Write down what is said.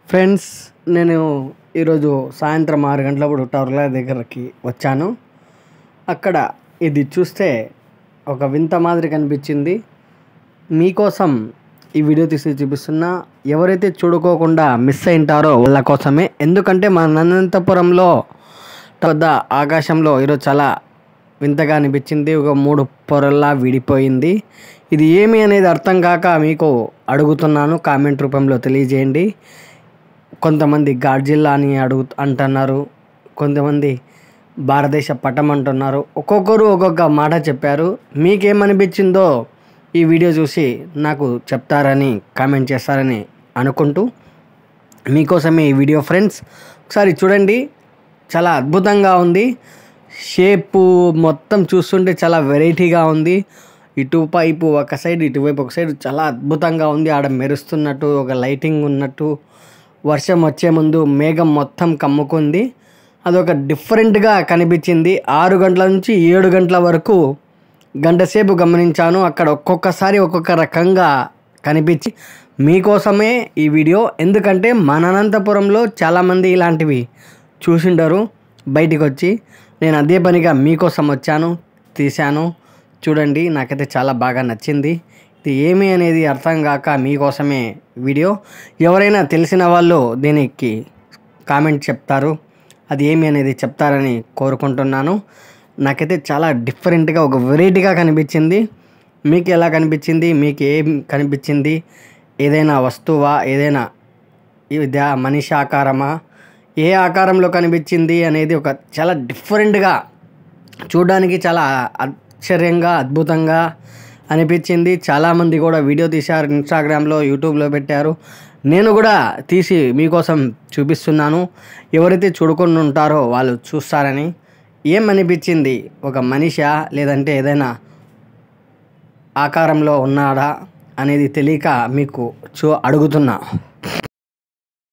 Friends, నేను ఈరోజు సాయంత్రం 6 గంటలప్పుడు టవర్ల దగ్గరికి వచ్చాను. అక్కడ ఇది చూస్తే ఒక వింత మాదిరి కనిపించింది. మీకోసం ఈ వీడియో తీసి చూపిస్తున్నా. ఎవరైతే చూడుకోకుండా మిస్ అయింటారో వాళ్ళ కోసమే. ఎందుకంటే మన అనంతపురంలో పెద్ద ఆకాశంలో ఈరోజు చాలా వింతగా అనిపించింది. ఒక 3 పొరల్లా విడిపోయింది. ఇది ఏమి అనేది అర్థం కాక మీకు అడుగుతున్నాను. కామెంట్ రూపంలో తెలియజేయండి. కొంతమంది గాడ్జిల్లా అని అంటున్నారు, కొంతమంది భారతదేశ పటం అంటున్నారు. ఒక్కొక్కరు ఒక్కొక్క మాట చెప్పారు. మీకేమనిపించిందో ఈ వీడియో చూసి నాకు చెప్తారని, కామెంట్ చేస్తారని అనుకుంటూ మీకోసమే ఈ వీడియో ఫ్రెండ్స్. ఒకసారి చూడండి, చాలా అద్భుతంగా ఉంది. షేపు మొత్తం చూస్తుంటే చాలా వెరైటీగా ఉంది. ఇటువైపు ఒక సైడ్, ఇటువైపు ఒక సైడ్ చాలా అద్భుతంగా ఉంది. ఆడ మెరుస్తున్నట్టు, ఒక లైటింగ్ ఉన్నట్టు. వర్షం వచ్చే ముందు మేఘం మొత్తం కమ్ముకుంది. అదొక డిఫరెంట్గా కనిపించింది. 6 గంటల నుంచి 7 గంటల వరకు గంట సేపు గమనించాను. అక్కడ ఒక్కొక్కసారి ఒక్కొక్క రకంగా కనిపించి మీకోసమే ఈ వీడియో. ఎందుకంటే మన అనంతపురంలో చాలామంది ఇలాంటివి చూసిండరు. బయటికి వచ్చి నేను అదే పనిగా మీకోసం వచ్చాను, తీశాను. చూడండి, నాకైతే చాలా బాగా నచ్చింది. ఇది ఏమి అనేది అర్థం కాక మీకోసమే వీడియో. ఎవరైనా తెలిసిన వాళ్ళు దీనికి కామెంట్ చెప్తారు, అది ఏమి అనేది చెప్తారని కోరుకుంటున్నాను. నాకైతే చాలా డిఫరెంట్గా, ఒక వెరైటీగా కనిపించింది. మీకు ఎలా కనిపించింది? మీకు ఏం కనిపించింది? ఏదైనా వస్తువా, ఏదైనా ఇదా మనిషి ఆకారమా, ఏ ఆకారంలో కనిపించింది అనేది ఒక చాలా డిఫరెంట్గా, చూడడానికి చాలా ఆశ్చర్యంగా, అద్భుతంగా అనిపించింది. చాలామంది కూడా వీడియో తీశారు, ఇన్స్టాగ్రామ్లో, యూట్యూబ్లో పెట్టారు. నేను కూడా తీసి మీకోసం చూపిస్తున్నాను. ఎవరైతే చూడుకొని ఉంటారో వాళ్ళు చూస్తారని. ఏమనిపించింది? ఒక మనిషా లేదంటే ఏదైనా ఆకారంలో ఉన్నాడా అనేది తెలియక మీకు అడుగుతున్నా.